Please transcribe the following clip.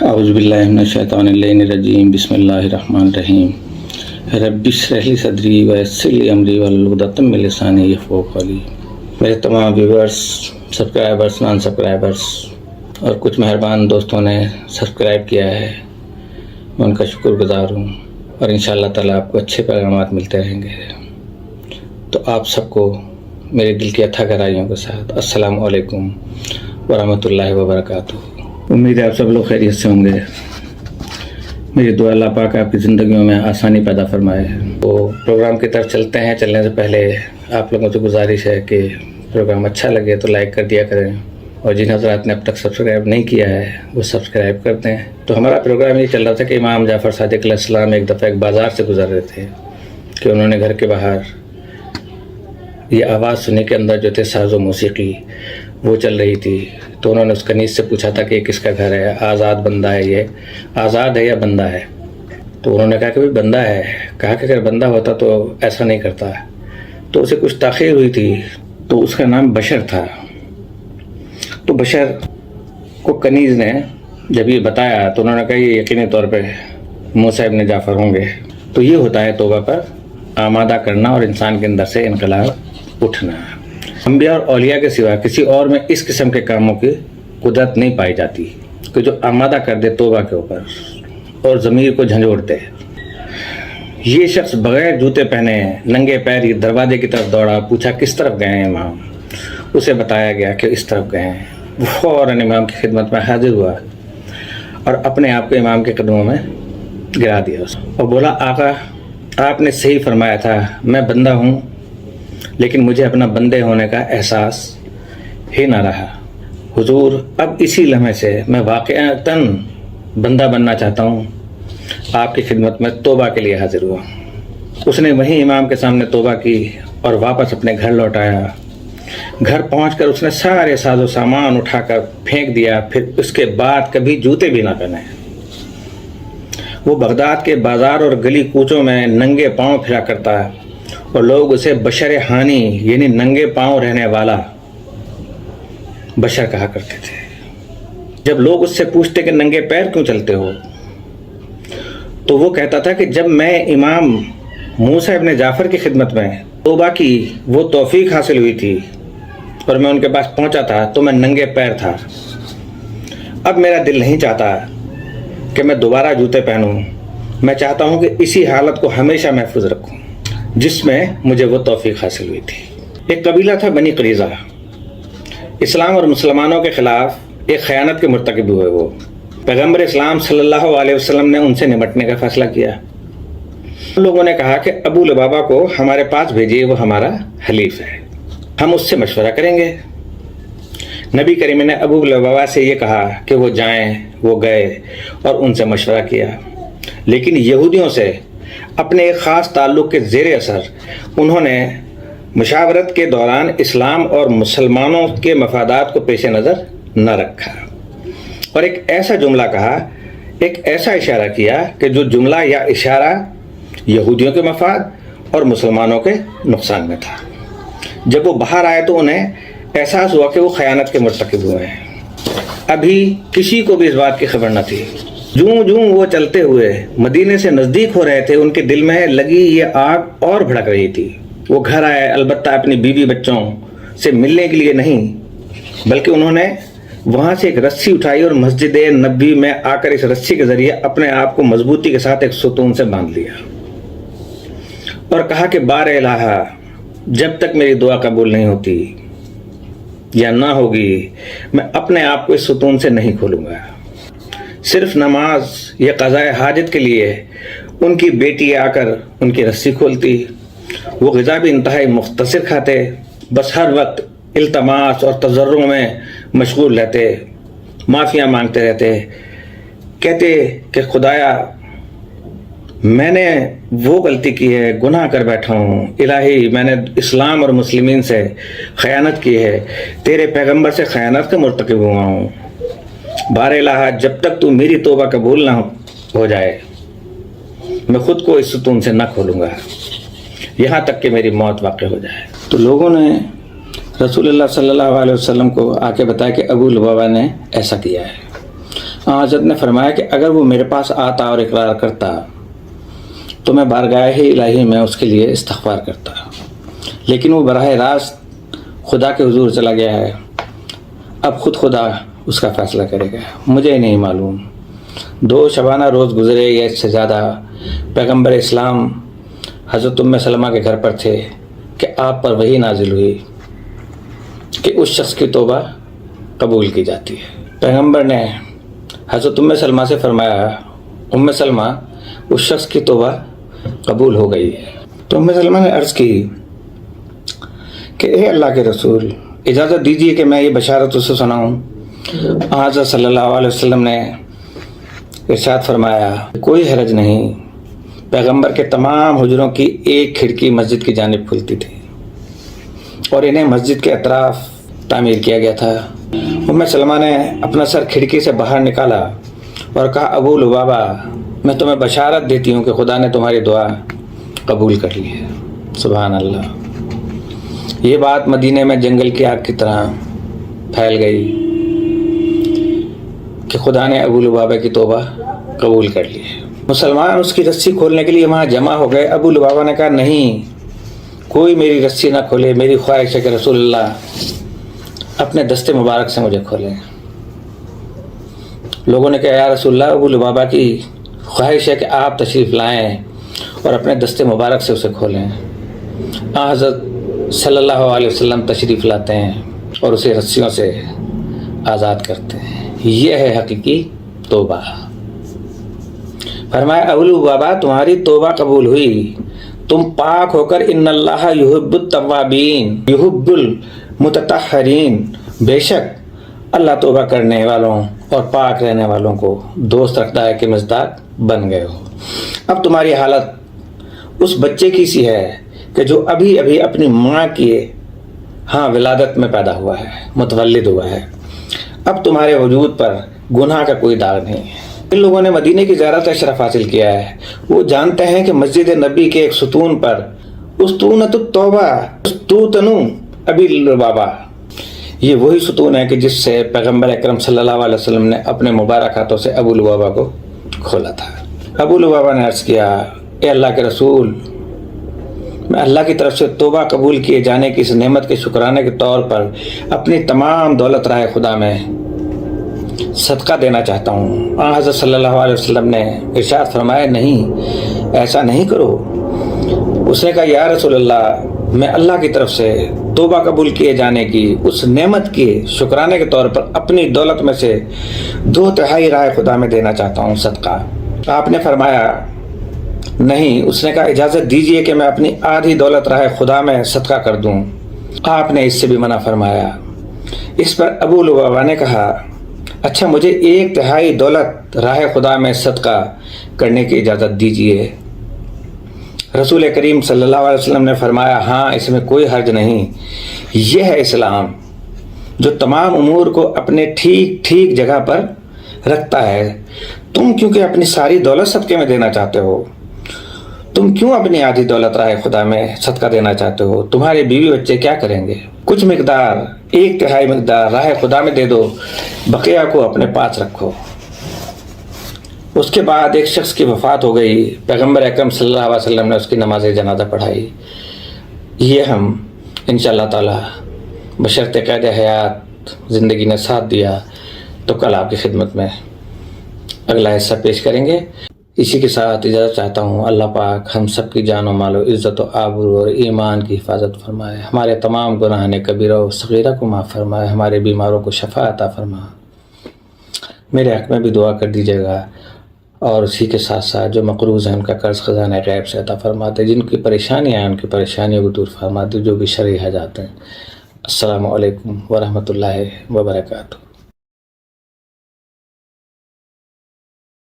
اعوذ باللہ من الشیطان الرجیم بسم اللہ الرحمن الرحیم رب اشرح لی صدری ویسر لی امری واحلل عقدۃ من لسانی یفقہوا قولی۔ میرے تمام ویورز، سبسکرائبرز، نان سبسکرائبرز اور کچھ مہربان دوستوں نے سبسکرائب کیا ہے، میں ان کا شکر گزار ہوں، اور انشاءاللہ تعالیٰ آپ کو اچھے پیغامات ملتے رہیں گے۔ تو آپ سب کو میرے دل کی اتھا گہرائیوں کے ساتھ السلام علیکم ورحمۃ اللہ وبرکاتہ۔ امید ہے آپ سب لوگ خیریت سے ہوں گے۔ میری دعا اللہ پاک آپ کی زندگیوں میں آسانی پیدا فرمائے۔ تو پروگرام کی طرف چلتے ہیں۔ چلنے سے پہلے آپ لوگوں سے گزارش ہے کہ پروگرام اچھا لگے تو لائک کر دیا کریں، اور جن حضرات نے اب تک سبسکرائب نہیں کیا ہے وہ سبسکرائب کر دیں۔ تو ہمارا پروگرام یہ چل رہا تھا کہ امام جعفر صادق علیہ السلام ایک دفعہ ایک بازار سے گزر رہے تھے کہ انہوں نے گھر کے باہر یہ آواز سنی کے اندر جو تھے ساز و موسیقی وہ چل رہی تھی۔ تو انہوں نے اس کنیز سے پوچھا تھا کہ یہ کس کا گھر ہے، آزاد بندہ ہے، یہ آزاد ہے یا بندہ ہے؟ تو انہوں نے کہا کہ بندہ ہے۔ کہا کہ اگر بندہ ہوتا تو ایسا نہیں کرتا۔ تو اسے کچھ تاخیر ہوئی تھی، تو اس کا نام بشر تھا۔ تو بشر کو کنیز نے جب یہ بتایا تو انہوں نے کہا یہ یقینی طور پہ موسیٰ ابن جعفر ہوں گے۔ تو یہ ہوتا ہے توبہ پر آمادہ کرنا اور انسان کے اندر سے انقلاب اٹھنا۔ انبیاء اور اولیاء کے سوا کسی اور میں اس قسم کے کاموں کی قدرت نہیں پائی جاتی کہ جو آمادہ کر دے توبہ کے اوپر اور ضمیر کو جھنجھوڑ دے۔ یہ شخص بغیر جوتے پہنے ننگے پیر ہی دروازے کی طرف دوڑا، پوچھا کس طرف گئے ہیں امام؟ اسے بتایا گیا کہ اس طرف گئے ہیں۔ وہ فوراً امام کی خدمت میں حاضر ہوا اور اپنے آپ کو امام کے قدموں میں گرا دیا اور بولا آقا آپ نے صحیح فرمایا تھا، میں بندہ ہوں لیکن مجھے اپنا بندے ہونے کا احساس ہی نہ رہا۔ حضور اب اسی لمحے سے میں واقعتاً بندہ بننا چاہتا ہوں، آپ کی خدمت میں توبہ کے لیے حاضر ہوا۔ اس نے وہیں امام کے سامنے توبہ کی اور واپس اپنے گھر لوٹ آیا۔ گھر پہنچ کر اس نے سارے ساز و سامان اٹھا کر پھینک دیا، پھر اس کے بعد کبھی جوتے بھی نہ پہنے۔ وہ بغداد کے بازار اور گلی کوچوں میں ننگے پاؤں پھرا کرتا اور لوگ اسے بشر ہانی یعنی ننگے پاؤں رہنے والا بشر کہا کرتے تھے۔ جب لوگ اس سے پوچھتے کہ ننگے پیر کیوں چلتے ہو، تو وہ کہتا تھا کہ جب میں امام موسیٰ ابن جعفر کی خدمت میں توبہ کی وہ توفیق حاصل ہوئی تھی اور میں ان کے پاس پہنچا تھا تو میں ننگے پیر تھا۔ اب میرا دل نہیں چاہتا کہ میں دوبارہ جوتے پہنوں، میں چاہتا ہوں کہ اسی حالت کو ہمیشہ محفوظ رکھوں جس میں مجھے وہ توفیق حاصل ہوئی تھی۔ ایک قبیلہ تھا بنی قریظہ، اسلام اور مسلمانوں کے خلاف ایک خیانت کے مرتکب ہوئے۔ وہ پیغمبر اسلام صلی اللہ علیہ وسلم نے ان سے نمٹنے کا فیصلہ کیا۔ لوگوں نے کہا کہ ابو لبابہ کو ہمارے پاس بھیجیے، وہ ہمارا حلیف ہے، ہم اس سے مشورہ کریں گے۔ نبی کریم نے ابو لبابہ سے یہ کہا کہ وہ جائیں۔ وہ گئے اور ان سے مشورہ کیا، لیکن یہودیوں سے اپنے ایک خاص تعلق کے زیر اثر انہوں نے مشاورت کے دوران اسلام اور مسلمانوں کے مفادات کو پیش نظر نہ رکھا اور ایک ایسا جملہ کہا، ایک ایسا اشارہ کیا کہ جو جملہ یا اشارہ یہودیوں کے مفاد اور مسلمانوں کے نقصان میں تھا۔ جب وہ باہر آئے تو انہیں احساس ہوا کہ وہ خیانت کے مرتکب ہوئے ہیں۔ ابھی کسی کو بھی اس بات کی خبر نہ تھی۔ جوں وہ چلتے ہوئے مدینے سے نزدیک ہو رہے تھے، ان کے دل میں لگی یہ آگ اور بھڑک رہی تھی۔ وہ گھر آئے، البتہ اپنی بیوی بچوں سے ملنے کے لیے نہیں، بلکہ انہوں نے وہاں سے ایک رسی اٹھائی اور مسجد نبوی میں آ کر اس رسی کے ذریعے اپنے آپ کو مضبوطی کے ساتھ ایک ستون سے باندھ لیا اور کہا کہ بار الہ، جب تک میری دعا قبول نہیں ہوتی یا نہ ہوگی میں اپنے آپ کو اس ستون سے نہیں کھولوں گا۔ صرف نماز یا قضاء حاجت کے لیے ان کی بیٹی آ کر ان کی رسی کھولتی۔ وہ غذا بھی انتہائی مختصر کھاتے، بس ہر وقت التماس اور تضرع میں مشغول رہتے، معافیاں مانگتے رہتے، کہتے کہ خدایا میں نے وہ غلطی کی ہے، گناہ کر بیٹھا ہوں، الہی میں نے اسلام اور مسلمین سے خیانت کی ہے، تیرے پیغمبر سے خیانت کا مرتکب ہوا ہوں، بار الہ جب تک تو میری توبہ قبول نہ ہو جائے میں خود کو اس ستون سے نہ کھولوں گا یہاں تک کہ میری موت واقع ہو جائے۔ تو لوگوں نے رسول اللہ صلی اللہ علیہ وسلم کو آ کے بتایا کہ ابو لبابہ نے ایسا کیا ہے۔ حضرت نے فرمایا کہ اگر وہ میرے پاس آتا اور اقرار کرتا تو میں بارگاہ الہی میں اس کے لیے استغفار کرتا، لیکن وہ براہ راست خدا کے حضور چلا گیا ہے، اب خود خدا اس کا فیصلہ کرے گا، مجھے نہیں معلوم 2 شبانہ روز گزرے یا اس سے زیادہ پیغمبر اسلام حضرت ام سلمہ کے گھر پر تھے کہ آپ پر وحی نازل ہوئی کہ اس شخص کی توبہ قبول کی جاتی ہے۔ پیغمبر نے حضرت ام سلمہ سے فرمایا، ام سلمہ اس شخص کی توبہ قبول ہو گئی ہے۔ تو ام سلمہ نے عرض کی کہ اے اللہ کے رسول، اجازت دیجیے کہ میں یہ بشارت اسے سناؤں۔ حضرت صلی اللہ علیہ وسلم نے ارشاد فرمایا، کوئی حرج نہیں، پیغمبر کے تمام حجروں کی ایک کھڑکی مسجد کی جانب کھلتی تھی اور انہیں مسجد کے اطراف تعمیر کیا گیا تھا۔ ام سلمہ نے اپنا سر کھڑکی سے باہر نکالا اور کہا، ابو لبابہ، میں تمہیں بشارت دیتی ہوں کہ خدا نے تمہاری دعا قبول کر لی ہے۔ سبحان اللہ۔ یہ بات مدینے میں جنگل کی آگ کی طرح پھیل گئی کہ خدا نے ابو لبابہ کی توبہ قبول کر لی ہے۔ مسلمان اس کی رسی کھولنے کے لیے وہاں جمع ہو گئے۔ ابو لبابہ نے کہا، نہیں، کوئی میری رسی نہ کھولے، میری خواہش ہے کہ رسول اللہ اپنے دستے مبارک سے مجھے کھولیں۔ لوگوں نے کہا، یا رسول اللہ، ابو لبابہ کی خواہش ہے کہ آپ تشریف لائیں اور اپنے دستے مبارک سے اسے کھولیں۔ حضرت صلی اللہ علیہ وسلم تشریف لاتے ہیں اور اسے رسیوں سے آزاد کرتے ہیں۔ یہ ہے حقیقی توبہ۔ فرمایا، ابو لبابہ، تمہاری توبہ قبول ہوئی، تم پاک ہو کر ان اللہ یحب التوابین یحب المتطہرین، بے شک اللہ توبہ کرنے والوں اور پاک رہنے والوں کو دوست رکھتا ہے کہ مزداق بن گئے ہو۔ اب تمہاری حالت اس بچے کی سی ہے کہ جو ابھی ابھی اپنی ماں کی ولادت میں پیدا ہوا ہے، متولد ہوا ہے۔ اب تمہارے وجود پر گناہ کا کوئی داغ نہیں ہے۔ ان لوگوں نے مدینے کی زیارت اشرف حاصل کیا ہے، وہ جانتے ہیں کہ مسجد نبی کے ایک ستون پر استونۃ التوبہ استوتنو ابی لبابہ، یہ وہی ستون ہے کہ جس سے پیغمبر اکرم صلی اللہ علیہ وسلم نے اپنے مبارک ہاتھوں سے ابو لبابہ کو کھولا تھا۔ ابو لبابہ نے عرض کیا، اے اللہ کے رسول، میں اللہ کی طرف سے توبہ قبول کیے جانے کی اس نعمت کے شکرانے کے طور پر اپنی تمام دولت راہ خدا میں صدقہ دینا چاہتا ہوں۔ حضرت صلی اللہ علیہ وسلم نے ارشاد فرمایا، نہیں، ایسا نہیں کرو۔ اس نے کہا، یا رسول اللہ، میں اللہ کی طرف سے توبہ قبول کیے جانے کی اس نعمت کے شکرانے کے طور پر اپنی دولت میں سے 2/3 راہ خدا میں دینا چاہتا ہوں صدقہ۔ آپ نے فرمایا، نہیں۔ اس نے کہا، اجازت دیجئے کہ میں اپنی آدھی دولت راہ خدا میں صدقہ کر دوں۔ آپ نے اس سے بھی منع فرمایا۔ اس پر ابو لبابہ نے کہا، اچھا، مجھے 1/3 دولت راہ خدا میں صدقہ کرنے کی اجازت دیجئے۔ رسول کریم صلی اللہ علیہ وسلم نے فرمایا، ہاں، اس میں کوئی حرج نہیں۔ یہ ہے اسلام جو تمام امور کو اپنے ٹھیک ٹھیک جگہ پر رکھتا ہے۔ تم کیونکہ اپنی ساری دولت صدقے میں دینا چاہتے ہو، تم کیوں اپنی آدھی دولت راہ خدا میں صدقہ دینا چاہتے ہو؟ تمہارے بیوی بچے کیا کریں گے؟ کچھ مقدار، 1/3 مقدار راہ خدا میں دے دو، بقیہ کو اپنے پاس رکھو۔ اس کے بعد ایک شخص کی وفات ہو گئی، پیغمبر اکرم صلی اللہ علیہ وسلم نے اس کی نماز جنازہ پڑھائی۔ یہ ہم انشاءاللہ تعالی بشرط قید حیات زندگی نے ساتھ دیا تو کل آپ کی خدمت میں اگلا حصہ پیش کریں گے۔ اسی کے ساتھ اجازت چاہتا ہوں۔ اللہ پاک ہم سب کی جان و مال و عزت و آبرو اور ایمان کی حفاظت فرمائے، ہمارے تمام گناہ کبیرہ و صغیرہ کو معاف فرمائے، ہمارے بیماروں کو شفا عطا فرمائے۔ میرے حق میں بھی دعا کر دیجیے گا، اور اسی کے ساتھ ساتھ جو مقروض ہیں ان کا قرض خزانہ غیب سے عطا فرماتے، جن کی پریشانیاں ہیں ان کی پریشانیوں کو دور فرماتے، جو بھی شرعی حاجات ہیں۔ السلام علیکم ورحمۃ اللہ وبرکاتہ۔